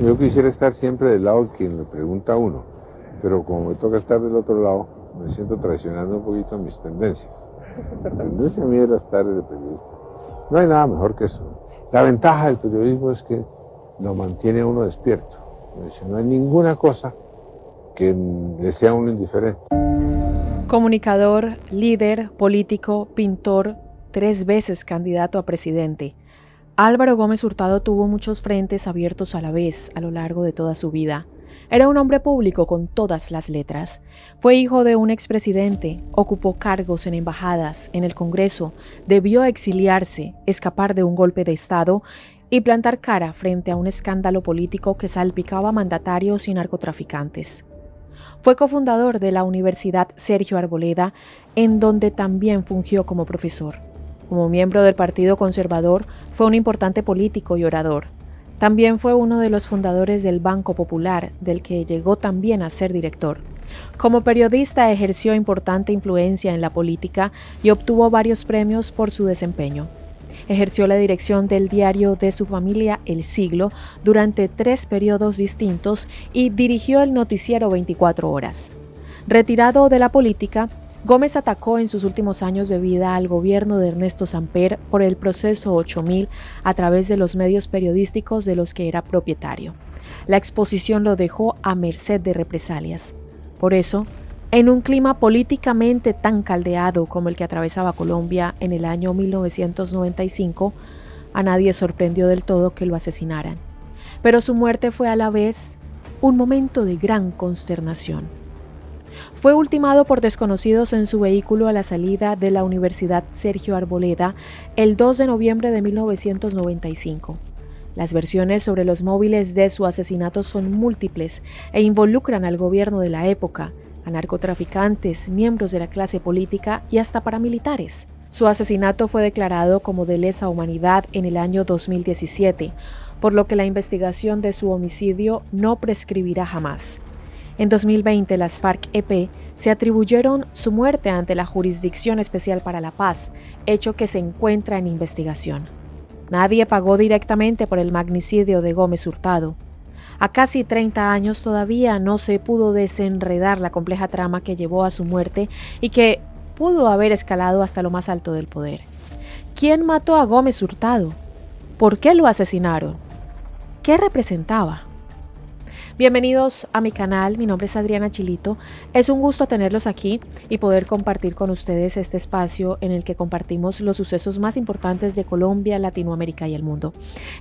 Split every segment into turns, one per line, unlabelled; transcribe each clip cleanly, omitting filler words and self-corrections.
Yo quisiera estar siempre del lado de quien le pregunta a uno, pero como me toca estar del otro lado, me siento traicionando un poquito mis tendencias. La tendencia mía era estar de periodista. No hay nada mejor que eso. La ventaja del periodismo es que lo mantiene a uno despierto. No hay ninguna cosa que le sea a uno indiferente.
Comunicador, líder, político, pintor, 3 veces candidato a presidente. Álvaro Gómez Hurtado tuvo muchos frentes abiertos a la vez a lo largo de toda su vida. Era un hombre público con todas las letras. Fue hijo de un expresidente, ocupó cargos en embajadas, en el Congreso, debió exiliarse, escapar de un golpe de Estado y plantar cara frente a un escándalo político que salpicaba mandatarios y narcotraficantes. Fue cofundador de la Universidad Sergio Arboleda, en donde también fungió como profesor. Como miembro del Partido Conservador, fue un importante político y orador. También fue uno de los fundadores del Banco Popular, del que llegó también a ser director. Como periodista ejerció importante influencia en la política y obtuvo varios premios por su desempeño. Ejerció la dirección del diario de su familia El Siglo durante 3 periodos distintos y dirigió el noticiero 24 horas. Retirado de la política, Gómez atacó en sus últimos años de vida al gobierno de Ernesto Samper por el proceso 8000 a través de los medios periodísticos de los que era propietario. La exposición lo dejó a merced de represalias. Por eso, en un clima políticamente tan caldeado como el que atravesaba Colombia en el año 1995, a nadie sorprendió del todo que lo asesinaran. Pero su muerte fue a la vez un momento de gran consternación. Fue ultimado por desconocidos en su vehículo a la salida de la Universidad Sergio Arboleda el 2 de noviembre de 1995. Las versiones sobre los móviles de su asesinato son múltiples e involucran al gobierno de la época, a narcotraficantes, miembros de la clase política y hasta paramilitares. Su asesinato fue declarado como de lesa humanidad en el año 2017, por lo que la investigación de su homicidio no prescribirá jamás. En 2020, las FARC-EP se atribuyeron su muerte ante la Jurisdicción Especial para la Paz, hecho que se encuentra en investigación. Nadie pagó directamente por el magnicidio de Gómez Hurtado. A casi 30 años todavía no se pudo desenredar la compleja trama que llevó a su muerte y que pudo haber escalado hasta lo más alto del poder. ¿Quién mató a Gómez Hurtado? ¿Por qué lo asesinaron? ¿Qué representaba? Bienvenidos a mi canal, mi nombre es Adriana Chilito. Es un gusto tenerlos aquí y poder compartir con ustedes este espacio en el que compartimos los sucesos más importantes de Colombia, Latinoamérica y el mundo.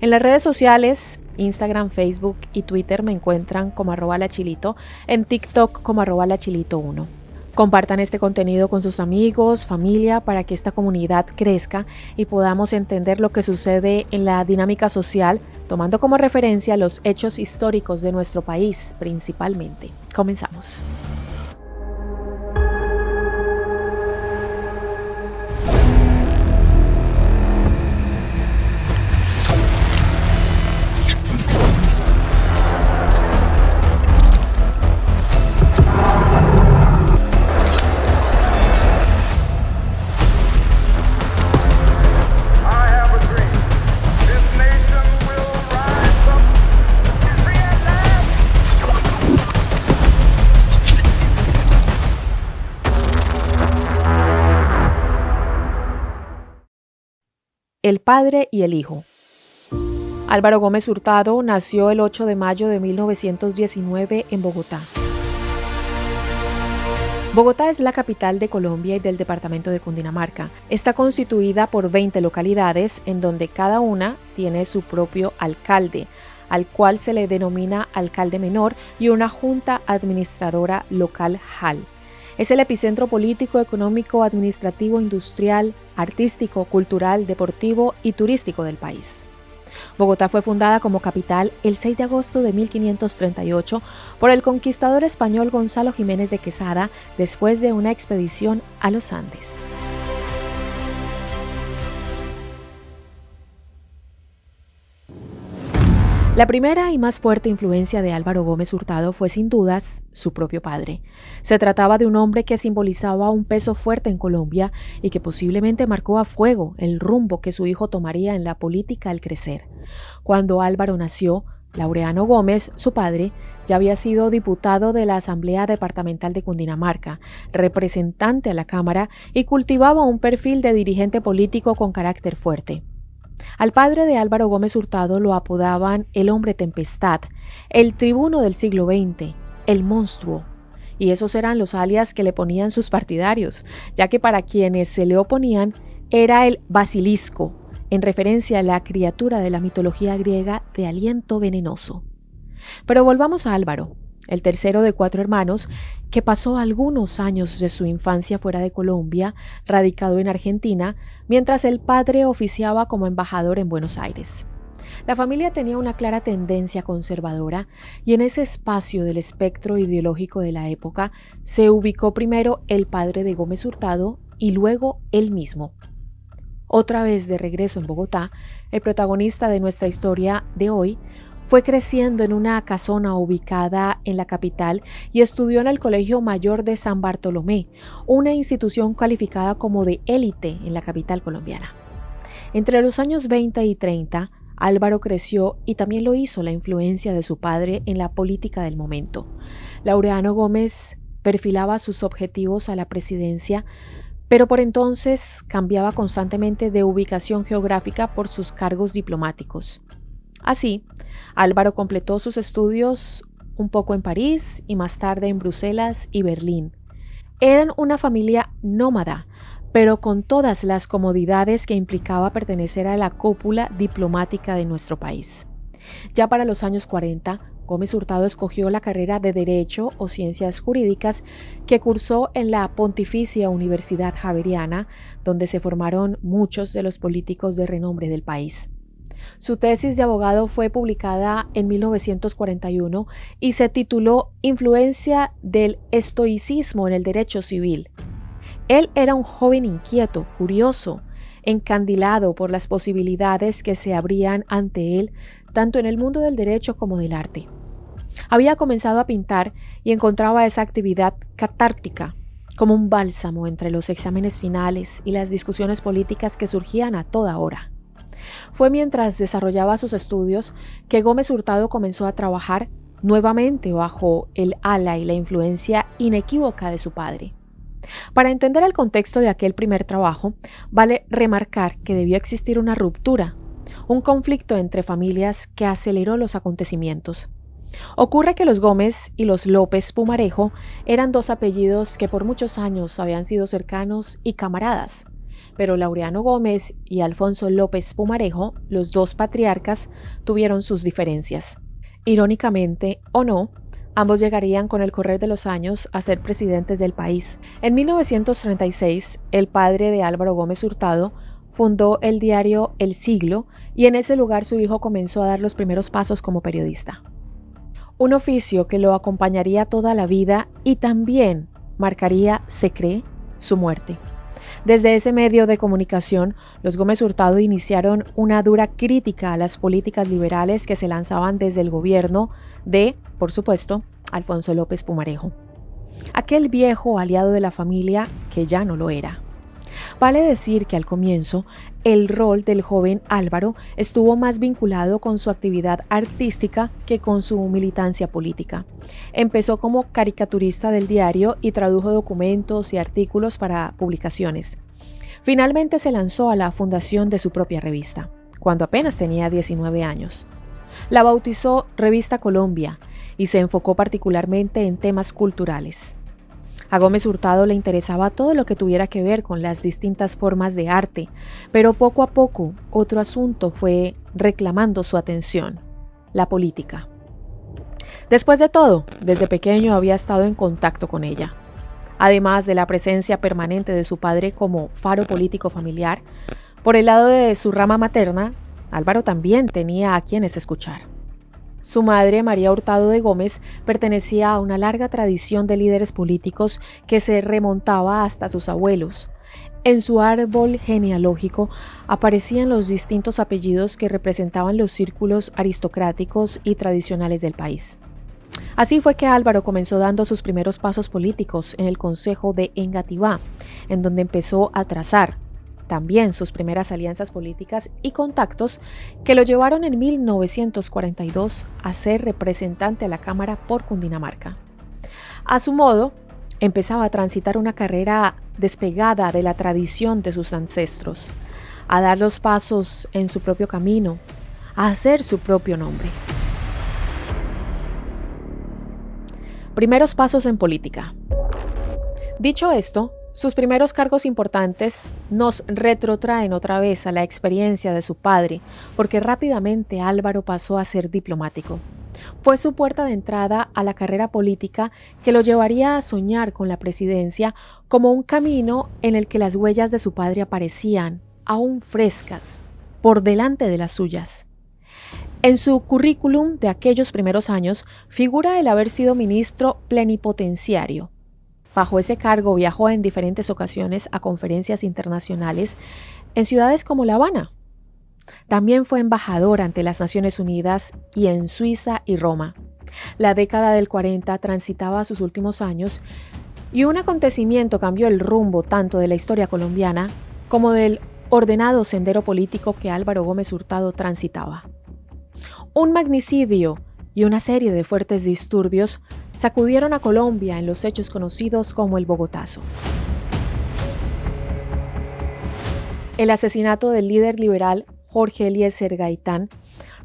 En las redes sociales, Instagram, Facebook y Twitter me encuentran como @lachilito, en TikTok como @lachilito1. Compartan este contenido con sus amigos, familia, para que esta comunidad crezca y podamos entender lo que sucede en la dinámica social, tomando como referencia los hechos históricos de nuestro país principalmente. Comenzamos. El padre y el hijo. Álvaro Gómez Hurtado nació el 8 de mayo de 1919 en Bogotá. Bogotá es la capital de Colombia y del departamento de Cundinamarca. Está constituida por 20 localidades, en donde cada una tiene su propio alcalde, al cual se le denomina alcalde menor, y una junta administradora local JAL. Es el epicentro político, económico, administrativo, industrial, artístico, cultural, deportivo y turístico del país. Bogotá fue fundada como capital el 6 de agosto de 1538 por el conquistador español Gonzalo Jiménez de Quesada después de una expedición a los Andes. La primera y más fuerte influencia de Álvaro Gómez Hurtado fue sin dudas su propio padre. Se trataba de un hombre que simbolizaba un peso fuerte en Colombia y que posiblemente marcó a fuego el rumbo que su hijo tomaría en la política al crecer. Cuando Álvaro nació, Laureano Gómez, su padre, ya había sido diputado de la Asamblea Departamental de Cundinamarca, representante a la Cámara y cultivaba un perfil de dirigente político con carácter fuerte. Al padre de Álvaro Gómez Hurtado lo apodaban el hombre tempestad, el tribuno del siglo XX, el monstruo. Y esos eran los alias que le ponían sus partidarios, ya que para quienes se le oponían era el basilisco, en referencia a la criatura de la mitología griega de aliento venenoso. Pero volvamos a Álvaro, el tercero de 4 hermanos, que pasó algunos años de su infancia fuera de Colombia, radicado en Argentina, mientras el padre oficiaba como embajador en Buenos Aires. La familia tenía una clara tendencia conservadora y en ese espacio del espectro ideológico de la época se ubicó primero el padre de Gómez Hurtado y luego él mismo. Otra vez de regreso en Bogotá, el protagonista de nuestra historia de hoy fue creciendo en una casona ubicada en la capital y estudió en el Colegio Mayor de San Bartolomé, una institución calificada como de élite en la capital colombiana. Entre los años 20 y 30, Álvaro creció y también lo hizo la influencia de su padre en la política del momento. Laureano Gómez perfilaba sus objetivos a la presidencia, pero por entonces cambiaba constantemente de ubicación geográfica por sus cargos diplomáticos. Así, Álvaro completó sus estudios un poco en París y más tarde en Bruselas y Berlín. Eran una familia nómada, pero con todas las comodidades que implicaba pertenecer a la cúpula diplomática de nuestro país. Ya para los años 40, Gómez Hurtado escogió la carrera de Derecho o Ciencias Jurídicas que cursó en la Pontificia Universidad Javeriana, donde se formaron muchos de los políticos de renombre del país. Su tesis de abogado fue publicada en 1941 y se tituló Influencia del estoicismo en el derecho civil. Él era un joven inquieto, curioso, encandilado por las posibilidades que se abrían ante él, tanto en el mundo del derecho como del arte. Había comenzado a pintar y encontraba esa actividad catártica, como un bálsamo entre los exámenes finales y las discusiones políticas que surgían a toda hora. Fue mientras desarrollaba sus estudios que Gómez Hurtado comenzó a trabajar nuevamente bajo el ala y la influencia inequívoca de su padre. Para entender el contexto de aquel primer trabajo, vale remarcar que debió existir una ruptura, un conflicto entre familias que aceleró los acontecimientos. Ocurre que los Gómez y los López Pumarejo eran 2 apellidos que por muchos años habían sido cercanos y camaradas, pero Laureano Gómez y Alfonso López Pumarejo, los 2 patriarcas, tuvieron sus diferencias. Irónicamente o no, ambos llegarían con el correr de los años a ser presidentes del país. En 1936, el padre de Álvaro Gómez Hurtado fundó el diario El Siglo y en ese lugar su hijo comenzó a dar los primeros pasos como periodista. Un oficio que lo acompañaría toda la vida y también marcaría, se cree, su muerte. Desde ese medio de comunicación, los Gómez Hurtado iniciaron una dura crítica a las políticas liberales que se lanzaban desde el gobierno de, por supuesto, Alfonso López Pumarejo. Aquel viejo aliado de la familia que ya no lo era. Vale decir que al comienzo, el rol del joven Álvaro estuvo más vinculado con su actividad artística que con su militancia política. Empezó como caricaturista del diario y tradujo documentos y artículos para publicaciones. Finalmente se lanzó a la fundación de su propia revista, cuando apenas tenía 19 años. La bautizó Revista Colombia y se enfocó particularmente en temas culturales. A Gómez Hurtado le interesaba todo lo que tuviera que ver con las distintas formas de arte, pero poco a poco otro asunto fue reclamando su atención: la política. Después de todo, desde pequeño había estado en contacto con ella. Además de la presencia permanente de su padre como faro político familiar, por el lado de su rama materna, Álvaro también tenía a quienes escuchar. Su madre, María Hurtado de Gómez, pertenecía a una larga tradición de líderes políticos que se remontaba hasta sus abuelos. En su árbol genealógico aparecían los distintos apellidos que representaban los círculos aristocráticos y tradicionales del país. Así fue que Álvaro comenzó dando sus primeros pasos políticos en el Consejo de Engativá, en donde empezó a trazar, también sus primeras alianzas políticas y contactos que lo llevaron en 1942 a ser representante a la Cámara por Cundinamarca. A su modo, empezaba a transitar una carrera despegada de la tradición de sus ancestros, a dar los pasos en su propio camino, a hacer su propio nombre. Primeros pasos en política. Dicho esto, sus primeros cargos importantes nos retrotraen otra vez a la experiencia de su padre, porque rápidamente Álvaro pasó a ser diplomático. Fue su puerta de entrada a la carrera política que lo llevaría a soñar con la presidencia como un camino en el que las huellas de su padre aparecían, aún frescas, por delante de las suyas. En su currículum de aquellos primeros años figura el haber sido ministro plenipotenciario. Bajo ese cargo viajó en diferentes ocasiones a conferencias internacionales en ciudades como La Habana. También fue embajador ante las Naciones Unidas y en Suiza y Roma. La década del 40 transitaba sus últimos años y un acontecimiento cambió el rumbo tanto de la historia colombiana como del ordenado sendero político que Álvaro Gómez Hurtado transitaba. Un magnicidio y una serie de fuertes disturbios sacudieron a Colombia en los hechos conocidos como el Bogotazo. El asesinato del líder liberal Jorge Eliezer Gaitán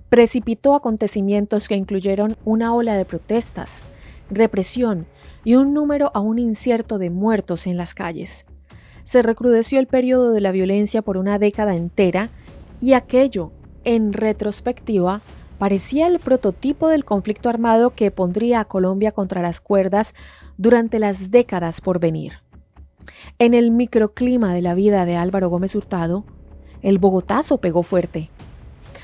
precipitó acontecimientos que incluyeron una ola de protestas, represión y un número aún incierto de muertos en las calles. Se recrudeció el periodo de la violencia por una década entera y aquello, en retrospectiva, parecía el prototipo del conflicto armado que pondría a Colombia contra las cuerdas durante las décadas por venir. En el microclima de la vida de Álvaro Gómez Hurtado, el Bogotazo pegó fuerte.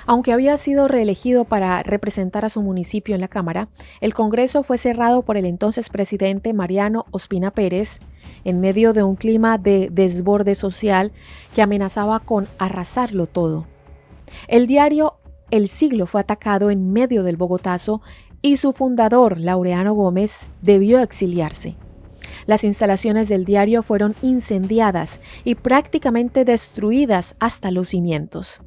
Aunque había sido reelegido para representar a su municipio en la Cámara, el Congreso fue cerrado por el entonces presidente Mariano Ospina Pérez en medio de un clima de desborde social que amenazaba con arrasarlo todo. El diario El Siglo fue atacado en medio del Bogotazo y su fundador, Laureano Gómez, debió exiliarse. Las instalaciones del diario fueron incendiadas y prácticamente destruidas hasta los cimientos.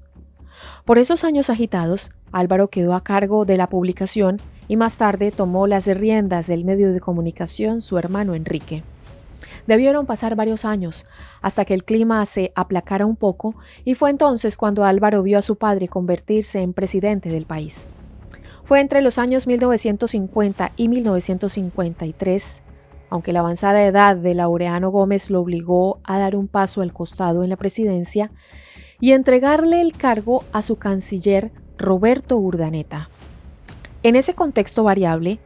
Por esos años agitados, Álvaro quedó a cargo de la publicación y más tarde tomó las riendas del medio de comunicación su hermano Enrique. Debieron pasar varios años hasta que el clima se aplacara un poco y fue entonces cuando Álvaro vio a su padre convertirse en presidente del país. Fue entre los años 1950 y 1953, aunque la avanzada edad de Laureano Gómez lo obligó a dar un paso al costado en la presidencia y entregarle el cargo a su canciller Roberto Urdaneta. En ese contexto variable,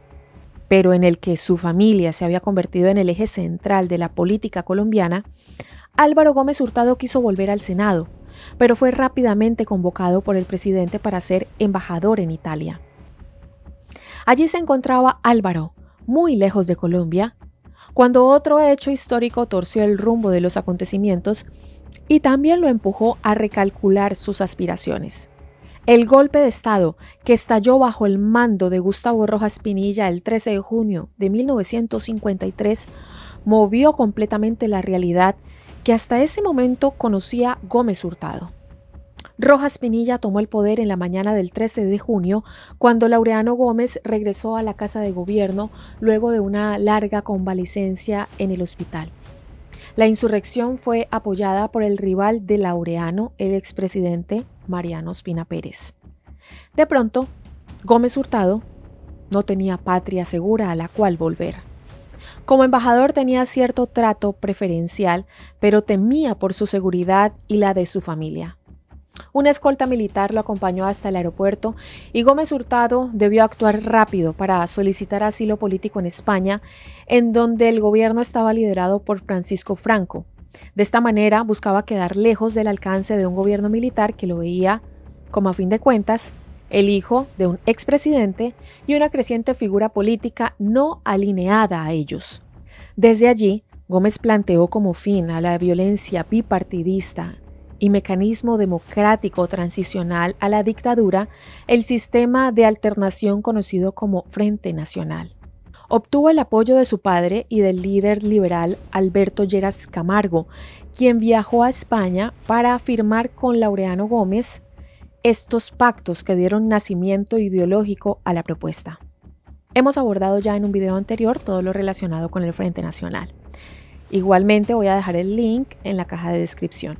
pero en el que su familia se había convertido en el eje central de la política colombiana, Álvaro Gómez Hurtado quiso volver al Senado, pero fue rápidamente convocado por el presidente para ser embajador en Italia. Allí se encontraba Álvaro, muy lejos de Colombia, cuando otro hecho histórico torció el rumbo de los acontecimientos y también lo empujó a recalcular sus aspiraciones. El golpe de Estado que estalló bajo el mando de Gustavo Rojas Pinilla el 13 de junio de 1953 movió completamente la realidad que hasta ese momento conocía Gómez Hurtado. Rojas Pinilla tomó el poder en la mañana del 13 de junio cuando Laureano Gómez regresó a la Casa de Gobierno luego de una larga convalecencia en el hospital. La insurrección fue apoyada por el rival de Laureano, el expresidente Mariano Ospina Pérez. De pronto, Gómez Hurtado no tenía patria segura a la cual volver. Como embajador tenía cierto trato preferencial, pero temía por su seguridad y la de su familia. Una escolta militar lo acompañó hasta el aeropuerto y Gómez Hurtado debió actuar rápido para solicitar asilo político en España, en donde el gobierno estaba liderado por Francisco Franco. De esta manera buscaba quedar lejos del alcance de un gobierno militar que lo veía, como a fin de cuentas, el hijo de un expresidente y una creciente figura política no alineada a ellos. Desde allí, Gómez planteó como fin a la violencia bipartidista y mecanismo democrático transicional a la dictadura el sistema de alternación conocido como Frente Nacional. Obtuvo el apoyo de su padre y del líder liberal Alberto Lleras Camargo, quien viajó a España para firmar con Laureano Gómez estos pactos que dieron nacimiento ideológico a la propuesta. Hemos abordado ya en un video anterior todo lo relacionado con el Frente Nacional. Igualmente voy a dejar el link en la caja de descripción.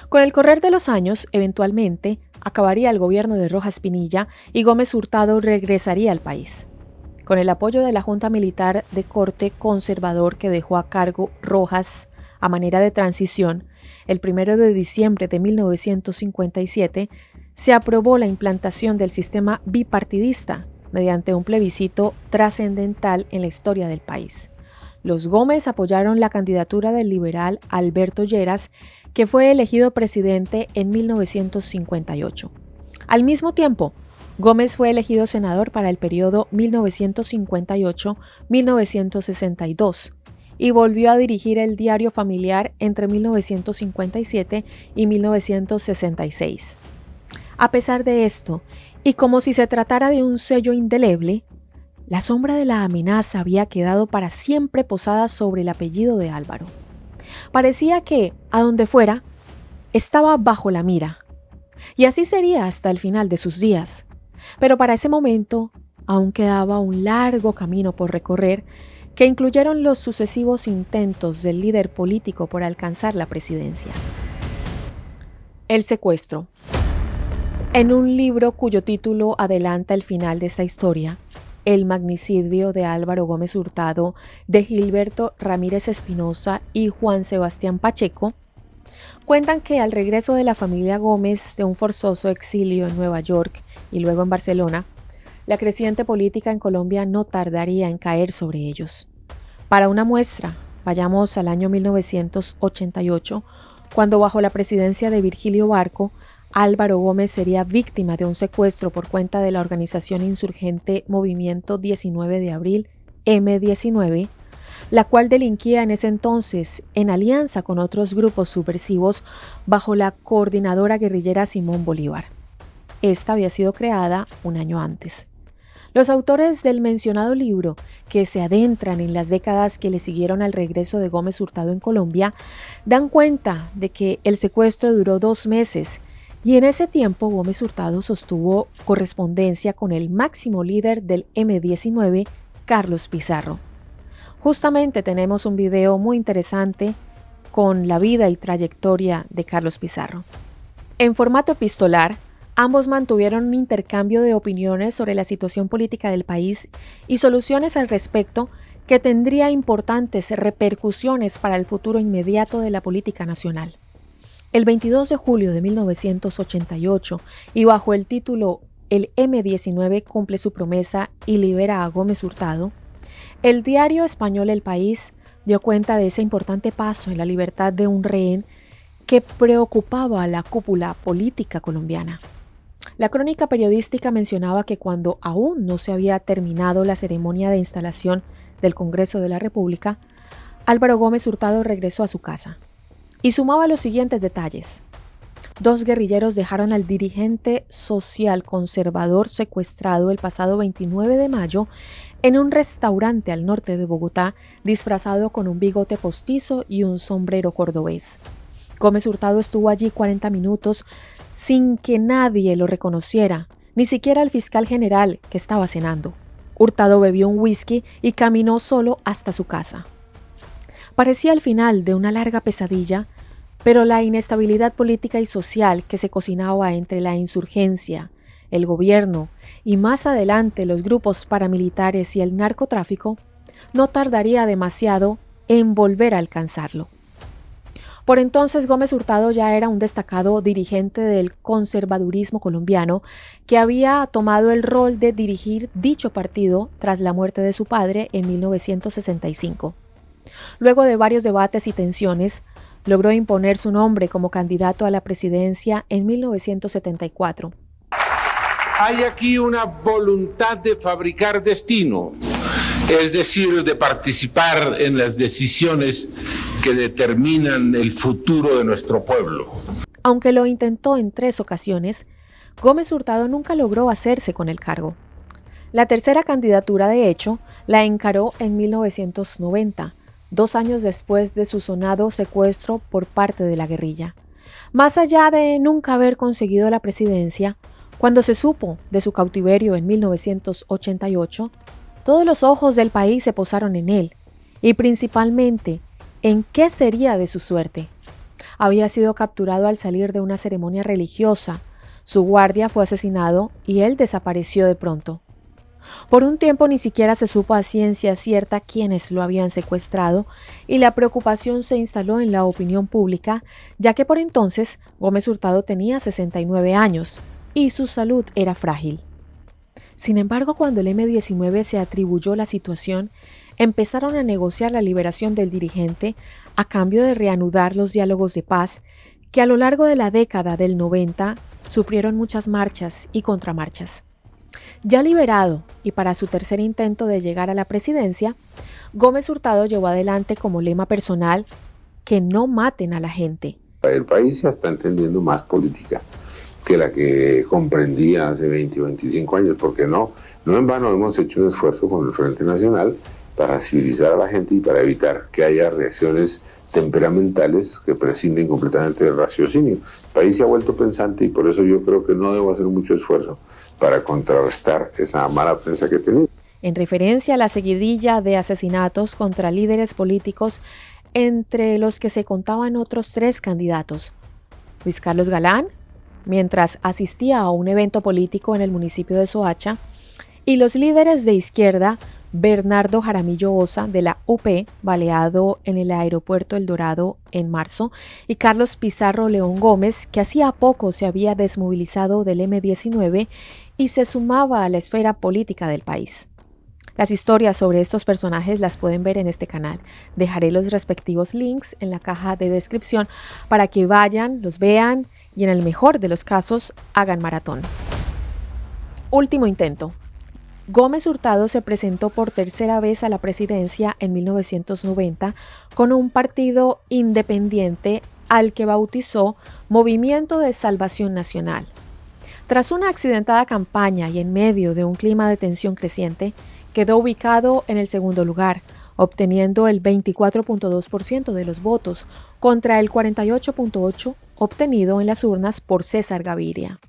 Con el correr de los años, eventualmente, acabaría el gobierno de Rojas Pinilla y Gómez Hurtado regresaría al país. Con el apoyo de la Junta Militar de corte conservador que dejó a cargo Rojas a manera de transición, el 1 de diciembre de 1957 se aprobó la implantación del sistema bipartidista mediante un plebiscito trascendental en la historia del país. Los Gómez apoyaron la candidatura del liberal Alberto Lleras, que fue elegido presidente en 1958. Al mismo tiempo, Gómez fue elegido senador para el periodo 1958-1962 y volvió a dirigir el diario familiar entre 1957 y 1966. A pesar de esto, y como si se tratara de un sello indeleble, la sombra de la amenaza había quedado para siempre posada sobre el apellido de Álvaro. Parecía que, a donde fuera, estaba bajo la mira, y así sería hasta el final de sus días. Pero para ese momento aún quedaba un largo camino por recorrer que incluyeron los sucesivos intentos del líder político por alcanzar la presidencia. El secuestro. En un libro cuyo título adelanta el final de esta historia, El magnicidio de Álvaro Gómez Hurtado, de Gilberto Ramírez Espinosa y Juan Sebastián Pacheco, cuentan que al regreso de la familia Gómez de un forzoso exilio en Nueva York y luego en Barcelona, la creciente política en Colombia no tardaría en caer sobre ellos. Para una muestra, vayamos al año 1988, cuando bajo la presidencia de Virgilio Barco, Álvaro Gómez sería víctima de un secuestro por cuenta de la organización insurgente Movimiento 19 de Abril, M19, la cual delinquía en ese entonces en alianza con otros grupos subversivos bajo la coordinadora guerrillera Simón Bolívar. Esta había sido creada un año antes. Los autores del mencionado libro, que se adentran en las décadas que le siguieron al regreso de Gómez Hurtado en Colombia, dan cuenta de que el secuestro duró 2 meses y en ese tiempo Gómez Hurtado sostuvo correspondencia con el máximo líder del M19, Carlos Pizarro. Justamente tenemos un video muy interesante con la vida y trayectoria de Carlos Pizarro. En formato epistolar, ambos mantuvieron un intercambio de opiniones sobre la situación política del país y soluciones al respecto que tendría importantes repercusiones para el futuro inmediato de la política nacional. El 22 de julio de 1988, y bajo el título El M19 cumple su promesa y libera a Gómez Hurtado, el diario español El País dio cuenta de ese importante paso en la libertad de un rehén que preocupaba a la cúpula política colombiana. La crónica periodística mencionaba que cuando aún no se había terminado la ceremonia de instalación del Congreso de la República, Álvaro Gómez Hurtado regresó a su casa y sumaba los siguientes detalles. 2 guerrilleros dejaron al dirigente social conservador secuestrado el pasado 29 de mayo en un restaurante al norte de Bogotá, disfrazado con un bigote postizo y un sombrero cordobés. Gómez Hurtado estuvo allí 40 minutos sin que nadie lo reconociera, ni siquiera el fiscal general que estaba cenando. Hurtado bebió un whisky y caminó solo hasta su casa. Parecía el final de una larga pesadilla, pero la inestabilidad política y social que se cocinaba entre la insurgencia, el gobierno y más adelante los grupos paramilitares y el narcotráfico no tardaría demasiado en volver a alcanzarlo. Por entonces Gómez Hurtado ya era un destacado dirigente del conservadurismo colombiano que había tomado el rol de dirigir dicho partido tras la muerte de su padre en 1965. Luego de varios debates y tensiones, logró imponer su nombre como candidato a la presidencia en 1974.
Hay aquí una voluntad de fabricar destino, es decir, de participar en las decisiones que determinan el futuro de nuestro pueblo.
Aunque lo intentó en 3 ocasiones, Gómez Hurtado nunca logró hacerse con el cargo. La tercera candidatura, de hecho, la encaró en 1990, 2 años después de su sonado secuestro por parte de la guerrilla. Más allá de nunca haber conseguido la presidencia, cuando se supo de su cautiverio en 1988, todos los ojos del país se posaron en él, y principalmente en qué sería de su suerte. Había sido capturado al salir de una ceremonia religiosa, su guardia fue asesinado y él desapareció de pronto. Por un tiempo ni siquiera se supo a ciencia cierta quiénes lo habían secuestrado y la preocupación se instaló en la opinión pública, ya que por entonces Gómez Hurtado tenía 69 años y su salud era frágil. Sin embargo, cuando el M-19 se atribuyó la situación, empezaron a negociar la liberación del dirigente a cambio de reanudar los diálogos de paz que a lo largo de la década del 90 sufrieron muchas marchas y contramarchas. Ya liberado y para su tercer intento de llegar a la presidencia, Gómez Hurtado llevó adelante como lema personal que no maten a la gente.
El país ya está entendiendo más política que la que comprendía hace 20 o 25 años, porque no en vano hemos hecho un esfuerzo con el Frente Nacional para civilizar a la gente y para evitar que haya reacciones temperamentales que prescinden completamente del raciocinio. El país se ha vuelto pensante y por eso yo creo que no debo hacer mucho esfuerzo para contrarrestar esa mala prensa que he tenido.
En referencia a la seguidilla de asesinatos contra líderes políticos, entre los que se contaban otros 3 candidatos. Luis Carlos Galán, mientras asistía a un evento político en el municipio de Soacha, y los líderes de izquierda, Bernardo Jaramillo Osa, de la UP, baleado en el aeropuerto El Dorado en marzo, y Carlos Pizarro León Gómez, que hacía poco se había desmovilizado del M-19 y se sumaba a la esfera política del país. Las historias sobre estos personajes las pueden ver en este canal. Dejaré los respectivos links en la caja de descripción para que vayan, los vean y en el mejor de los casos hagan maratón. Último intento. Gómez Hurtado se presentó por tercera vez a la presidencia en 1990 con un partido independiente al que bautizó Movimiento de Salvación Nacional. Tras una accidentada campaña y en medio de un clima de tensión creciente, quedó ubicado en el segundo lugar, obteniendo el 24.2% de los votos contra el 48.8% obtenido en las urnas por César Gaviria.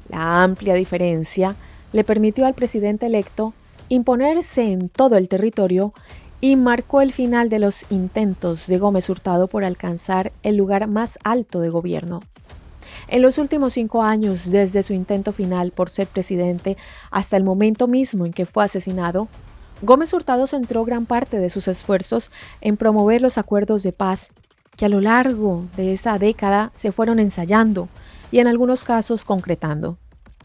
La amplia diferencia le permitió al presidente electo imponerse en todo el territorio y marcó el final de los intentos de Gómez Hurtado por alcanzar el lugar más alto de gobierno. En los últimos 5 años, desde su intento final por ser presidente hasta el momento mismo en que fue asesinado, Gómez Hurtado centró gran parte de sus esfuerzos en promover los acuerdos de paz que a lo largo de esa década se fueron ensayando y en algunos casos concretando.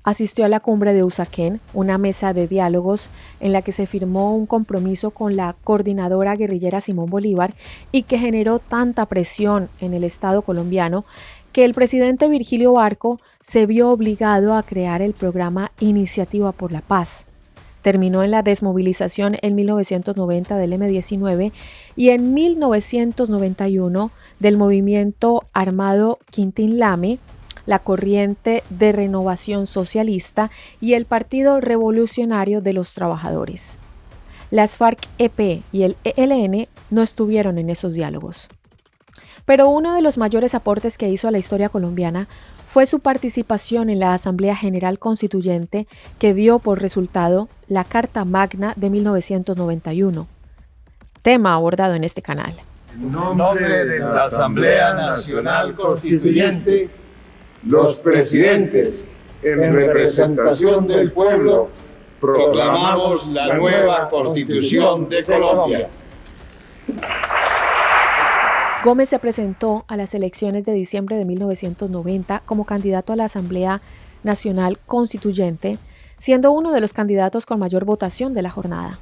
Asistió a la cumbre de Usaquén, una mesa de diálogos en la que se firmó un compromiso con la coordinadora guerrillera Simón Bolívar y que generó tanta presión en el Estado colombiano que el presidente Virgilio Barco se vio obligado a crear el programa Iniciativa por la Paz. Terminó en la desmovilización en 1990 del M-19 y en 1991 del movimiento armado Quintín Lame, la Corriente de Renovación Socialista y el Partido Revolucionario de los Trabajadores. Las FARC-EP y el ELN no estuvieron en esos diálogos. Pero uno de los mayores aportes que hizo a la historia colombiana fue su participación en la Asamblea General Constituyente que dio por resultado la Carta Magna de 1991, tema abordado en este canal.
En nombre de la Asamblea Nacional Constituyente, los presidentes, en representación del pueblo, proclamamos la nueva Constitución de Colombia.
Gómez se presentó a las elecciones de diciembre de 1990 como candidato a la Asamblea Nacional Constituyente, siendo uno de los candidatos con mayor votación de la jornada.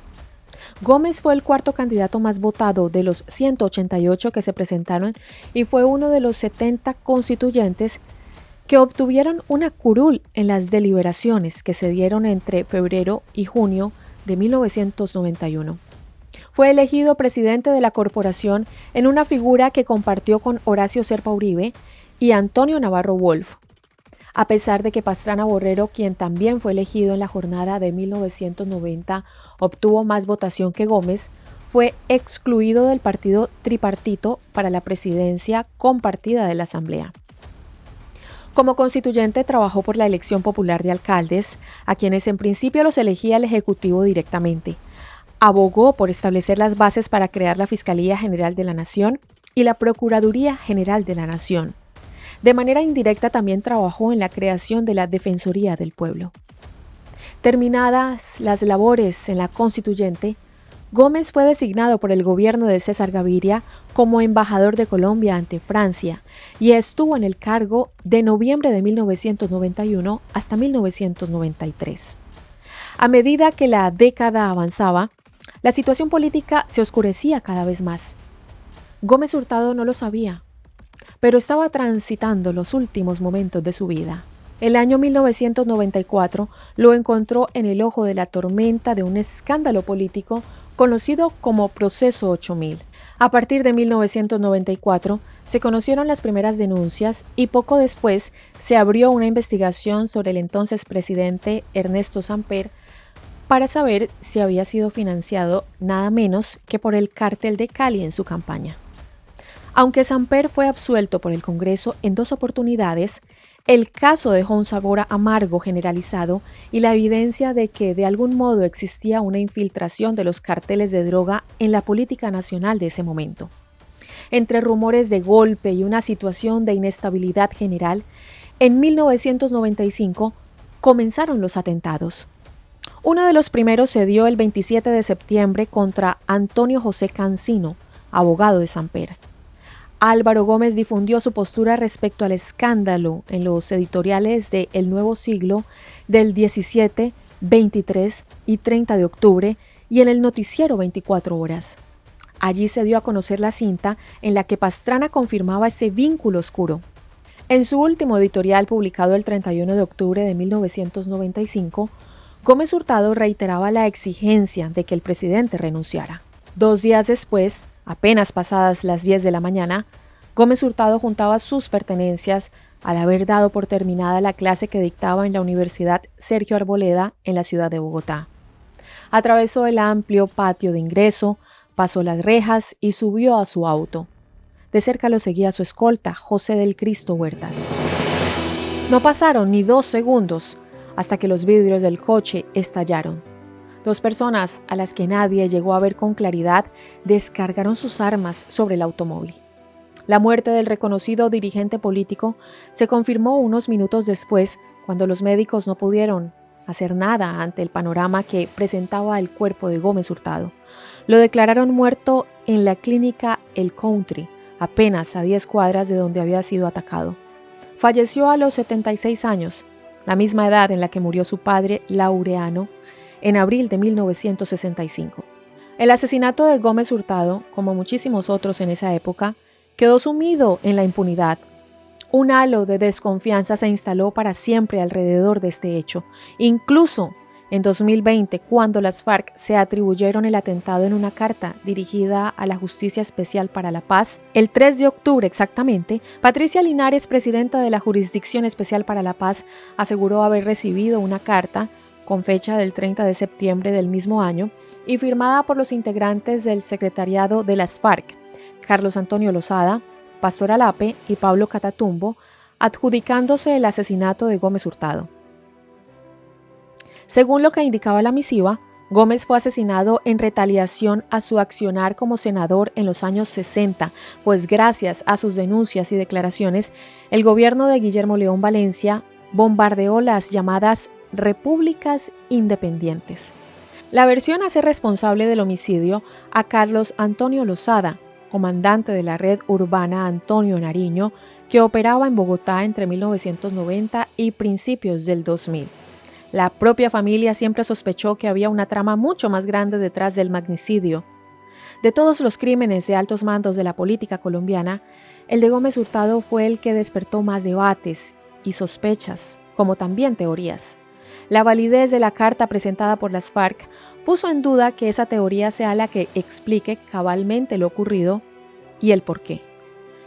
Gómez fue el 4º candidato más votado de los 188 que se presentaron y fue uno de los 70 constituyentes que obtuvieron una curul en las deliberaciones que se dieron entre febrero y junio de 1991. Fue elegido presidente de la corporación en una figura que compartió con Horacio Serpa Uribe y Antonio Navarro Wolf. A pesar de que Pastrana Borrero, quien también fue elegido en la jornada de 1990, obtuvo más votación que Gómez, fue excluido del partido tripartito para la presidencia compartida de la Asamblea. Como constituyente trabajó por la elección popular de alcaldes, a quienes en principio los elegía el Ejecutivo directamente. Abogó por establecer las bases para crear la Fiscalía General de la Nación y la Procuraduría General de la Nación. De manera indirecta también trabajó en la creación de la Defensoría del Pueblo. Terminadas las labores en la constituyente, Gómez fue designado por el gobierno de César Gaviria como embajador de Colombia ante Francia y estuvo en el cargo de noviembre de 1991 hasta 1993. A medida que la década avanzaba, la situación política se oscurecía cada vez más. Gómez Hurtado no lo sabía, pero estaba transitando los últimos momentos de su vida. El año 1994 lo encontró en el ojo de la tormenta de un escándalo político conocido como Proceso 8000. A partir de 1994 se conocieron las primeras denuncias y poco después se abrió una investigación sobre el entonces presidente Ernesto Samper para saber si había sido financiado nada menos que por el Cártel de Cali en su campaña. Aunque Samper fue absuelto por el Congreso en 2 oportunidades, el caso dejó un sabor amargo generalizado y la evidencia de que de algún modo existía una infiltración de los carteles de droga en la política nacional de ese momento. Entre rumores de golpe y una situación de inestabilidad general, en 1995 comenzaron los atentados. Uno de los primeros se dio el 27 de septiembre contra Antonio José Cancino, abogado de Samper. Álvaro Gómez difundió su postura respecto al escándalo en los editoriales de El Nuevo Siglo del 17, 23 y 30 de octubre y en el noticiero 24 horas. Allí se dio a conocer la cinta en la que Pastrana confirmaba ese vínculo oscuro. En su último editorial publicado el 31 de octubre de 1995, Gómez Hurtado reiteraba la exigencia de que el presidente renunciara. 2 días después, apenas pasadas las 10 de la mañana, Gómez Hurtado juntaba sus pertenencias al haber dado por terminada la clase que dictaba en la Universidad Sergio Arboleda en la ciudad de Bogotá. Atravesó el amplio patio de ingreso, pasó las rejas y subió a su auto. De cerca lo seguía su escolta, José del Cristo Huertas. No pasaron ni 2 segundos hasta que los vidrios del coche estallaron. 2 personas, a las que nadie llegó a ver con claridad, descargaron sus armas sobre el automóvil. La muerte del reconocido dirigente político se confirmó unos minutos después, cuando los médicos no pudieron hacer nada ante el panorama que presentaba el cuerpo de Gómez Hurtado. Lo declararon muerto en la clínica El Country, apenas a 10 cuadras de donde había sido atacado. Falleció a los 76 años, la misma edad en la que murió su padre, Laureano, en abril de 1965. El asesinato de Gómez Hurtado, como muchísimos otros en esa época, quedó sumido en la impunidad. Un halo de desconfianza se instaló para siempre alrededor de este hecho. Incluso en 2020, cuando las FARC se atribuyeron el atentado en una carta dirigida a la Justicia Especial para la Paz, el 3 de octubre exactamente, Patricia Linares, presidenta de la Jurisdicción Especial para la Paz, aseguró haber recibido una carta con fecha del 30 de septiembre del mismo año y firmada por los integrantes del secretariado de las FARC, Carlos Antonio Lozada, Pastor Alape y Pablo Catatumbo, adjudicándose el asesinato de Gómez Hurtado. Según lo que indicaba la misiva, Gómez fue asesinado en retaliación a su accionar como senador en los años 60, pues gracias a sus denuncias y declaraciones, el gobierno de Guillermo León Valencia bombardeó las llamadas repúblicas independientes. La versión hace responsable del homicidio a Carlos Antonio Lozada, comandante de la red urbana Antonio Nariño, que operaba en Bogotá entre 1990 y principios del 2000. La propia familia siempre sospechó que había una trama mucho más grande detrás del magnicidio. De todos los crímenes de altos mandos de la política colombiana, el de Gómez Hurtado fue el que despertó más debates y sospechas, como también teorías. La validez de la carta presentada por las FARC puso en duda que esa teoría sea la que explique cabalmente lo ocurrido y el porqué.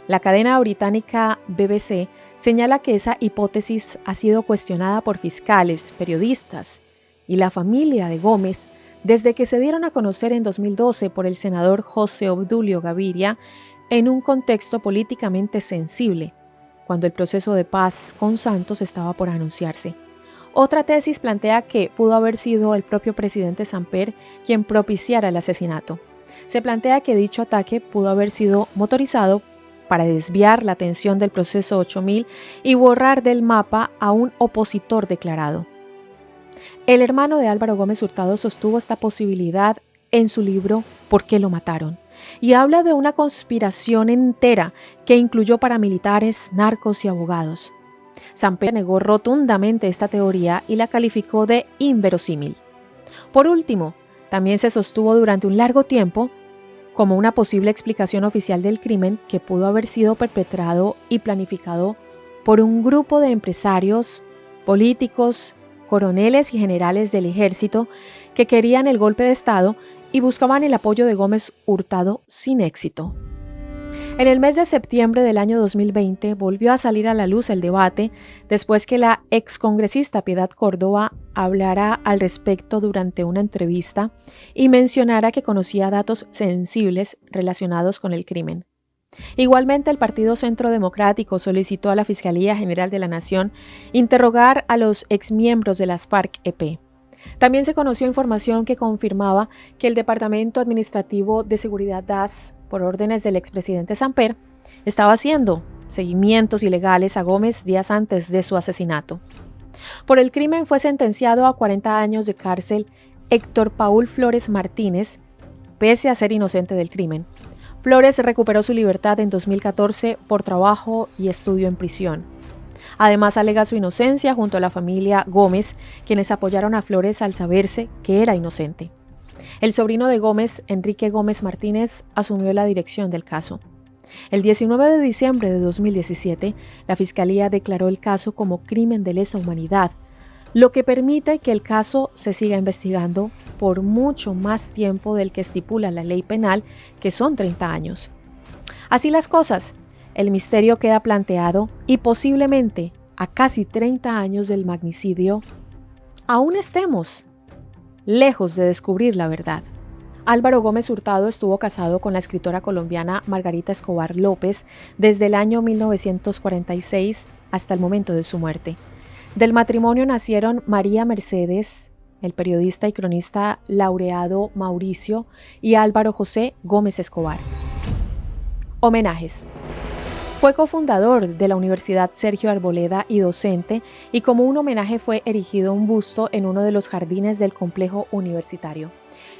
La cadena británica BBC señala que esa hipótesis ha sido cuestionada por fiscales, periodistas y la familia de Gómez desde que se dieron a conocer en 2012 por el senador José Obdulio Gaviria en un contexto políticamente sensible, cuando el proceso de paz con Santos estaba por anunciarse. Otra tesis plantea que pudo haber sido el propio presidente Samper quien propiciara el asesinato. Se plantea que dicho ataque pudo haber sido motorizado para desviar la atención del proceso 8000 y borrar del mapa a un opositor declarado. El hermano de Álvaro Gómez Hurtado sostuvo esta posibilidad en su libro ¿Por qué lo mataron?, y habla de una conspiración entera que incluyó paramilitares, narcos y abogados. Samper negó rotundamente esta teoría y la calificó de inverosímil. Por último, también se sostuvo durante un largo tiempo como una posible explicación oficial del crimen que pudo haber sido perpetrado y planificado por un grupo de empresarios, políticos, coroneles y generales del ejército que querían el golpe de Estado y buscaban el apoyo de Gómez Hurtado sin éxito. En el mes de septiembre del año 2020 volvió a salir a la luz el debate después que la excongresista Piedad Córdoba hablara al respecto durante una entrevista y mencionara que conocía datos sensibles relacionados con el crimen. Igualmente, el Partido Centro Democrático solicitó a la Fiscalía General de la Nación interrogar a los exmiembros de las FARC-EP. También se conoció información que confirmaba que el Departamento Administrativo de Seguridad DAS, por órdenes del expresidente Samper, estaba haciendo seguimientos ilegales a Gómez días antes de su asesinato. Por el crimen fue sentenciado a 40 años de cárcel Héctor Paul Flores Martínez, pese a ser inocente del crimen. Flores recuperó su libertad en 2014 por trabajo y estudio en prisión. Además, alega su inocencia junto a la familia Gómez, quienes apoyaron a Flores al saberse que era inocente. El sobrino de Gómez, Enrique Gómez Martínez, asumió la dirección del caso. El 19 de diciembre de 2017, la Fiscalía declaró el caso como crimen de lesa humanidad, lo que permite que el caso se siga investigando por mucho más tiempo del que estipula la ley penal, que son 30 años. Así las cosas, el misterio queda planteado y posiblemente a casi 30 años del magnicidio, aún estemos lejos de descubrir la verdad. Álvaro Gómez Hurtado estuvo casado con la escritora colombiana Margarita Escobar López desde el año 1946 hasta el momento de su muerte. Del matrimonio nacieron María Mercedes, el periodista y cronista laureado Mauricio, y Álvaro José Gómez Escobar. Homenajes. Fue cofundador de la Universidad Sergio Arboleda y docente, y como un homenaje fue erigido un busto en uno de los jardines del complejo universitario.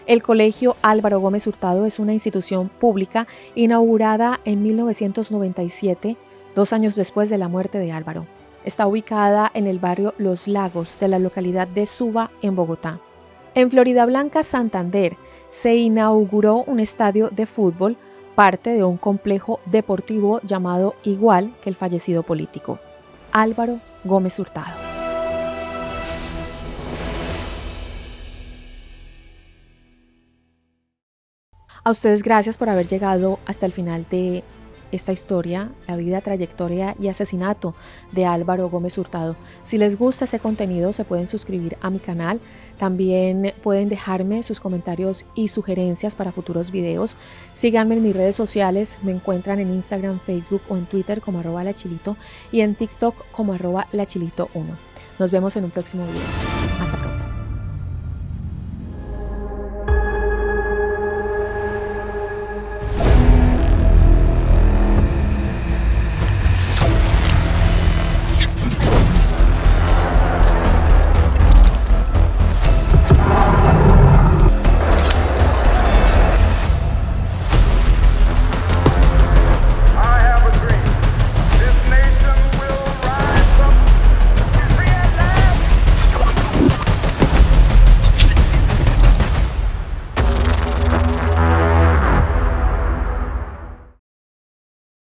El Colegio Álvaro Gómez Hurtado es una institución pública inaugurada en 1997, 2 años después de la muerte de Álvaro. Está ubicada en el barrio Los Lagos de la localidad de Suba, en Bogotá. En Floridablanca, Santander, se inauguró un estadio de fútbol, parte de un complejo deportivo llamado igual que el fallecido político, Álvaro Gómez Hurtado. A ustedes gracias por haber llegado hasta el final de esta historia, la vida, trayectoria y asesinato de Álvaro Gómez Hurtado. Si les gusta ese contenido, se pueden suscribir a mi canal. También pueden dejarme sus comentarios y sugerencias para futuros videos. Síganme en mis redes sociales. Me encuentran en Instagram, Facebook o en Twitter como @lachilito y en TikTok como @lachilito1. Nos vemos en un próximo video. Hasta pronto.